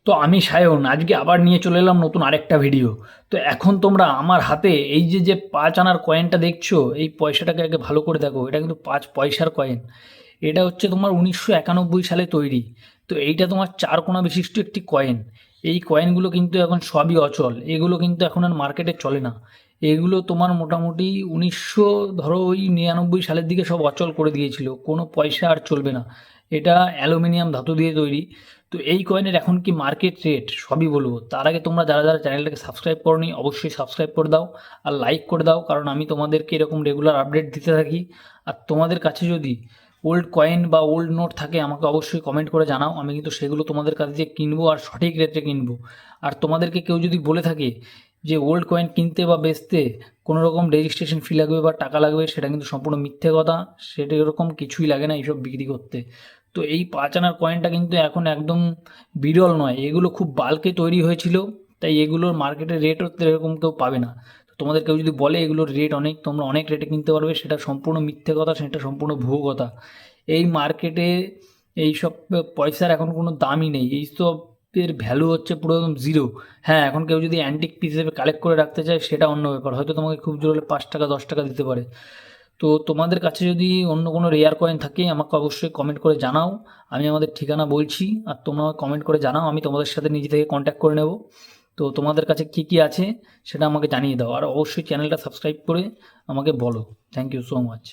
তো আমি সায়ন আজকে আবার নিয়ে চলে এলাম নতুন আরেকটা ভিডিও। তো এখন তোমরা আমার হাতে এই যে যে ৫ আনার কয়েনটা দেখছো, এই পয়সাটাকে আগে ভালো করে দেখো। এটা কিন্তু ৫ পয়সার কয়েন। এটা হচ্ছে তোমার ১৯৯১ সালে তৈরি। তো এইটা তোমার ৪ কোণা বিশিষ্ট একটি কয়েন। এই কয়েনগুলো কিন্তু এখন সবই অচল, এগুলো কিন্তু এখন আর মার্কেটে চলে না। এগুলো তোমার মোটামুটি ১৯৯৯ সালের দিকে সব অচল করে দিয়েছিল, কোনো পয়সা আর চলবে না। এটা অ্যালুমিনিয়াম ধাতু দিয়ে তৈরি। তো এই কয়েনের এখন কি মার্কেট রেট সবই বলবো। তার আগে তোমরা যারা যারা চ্যানেলটাকে সাবস্ক্রাইব করনি অবশ্যই সাবস্ক্রাইব করে দাও আর লাইক করে দাও, কারণ আমি তোমাদেরকে এরকম রেগুলার আপডেট দিতে থাকি। আর তোমাদের কাছে যদি ওল্ড কয়েন বা ওল্ড নোট থাকে আমাকে অবশ্যই কমেন্ট করে জানাও, আমি কিন্তু সেগুলো তোমাদের কাছে দিয়ে কিনবো আর সঠিক রেটে কিনবো। আর তোমাদেরকে কেউ যদি বলে থাকে যে ওল্ড কয়েন কিনতে বা বেচতে কোনো রকম রেজিস্ট্রেশন ফি লাগবে বা টাকা লাগবে, সেটা কিন্তু সম্পূর্ণ মিথ্যে কথা। সেটা এরকম কিছুই লাগে না এইসব বিক্রি করতে। তো এই ৫ আনার কয়েনটা কিন্তু এখন একদম বিরল নয়, এগুলো খুব বাল্কে তৈরি হয়েছিল। তাই এগুলোর মার্কেটে রেটও এরকম কেউ পাবে না। তো তোমাদের কেউ যদি বলে এগুলোর রেট অনেক, তোমরা অনেক রেটে কিনতে পারবে, সেটা সম্পূর্ণ মিথ্যে কথা, সেটা সম্পূর্ণ ভুয়ো কথা। এই মার্কেটে এইসব পয়সার এখন কোনো দামই নেই, এইসবের ভ্যালু হচ্ছে পুরো একদম জিরো। হ্যাঁ, এখন কেউ যদি অ্যান্টিক পিস হিসেবে কালেক্ট করে রাখতে চায় সেটা অন্য ব্যাপার, হয়তো তোমাকে খুব জোর হলে ৫ টাকা ১০ টাকা দিতে পারে। তো তোমাদের কাছে যদি অন্য কোনো রেয়ার কয়েন থাকে আমাকে অবশ্যই কমেন্ট করে জানাও। আমি আমাদের ঠিকানা বলছি আর তোমরা কমেন্ট করে জানাও, আমি তোমাদের সাথে নিজে থেকে কন্ট্যাক্ট করে নেব। তো তোমাদের কাছে কী কী আছে সেটা আমাকে জানিয়ে দাও, আর অবশ্যই চ্যানেলটা সাবস্ক্রাইব করে আমাকে বলো। Thank you so much.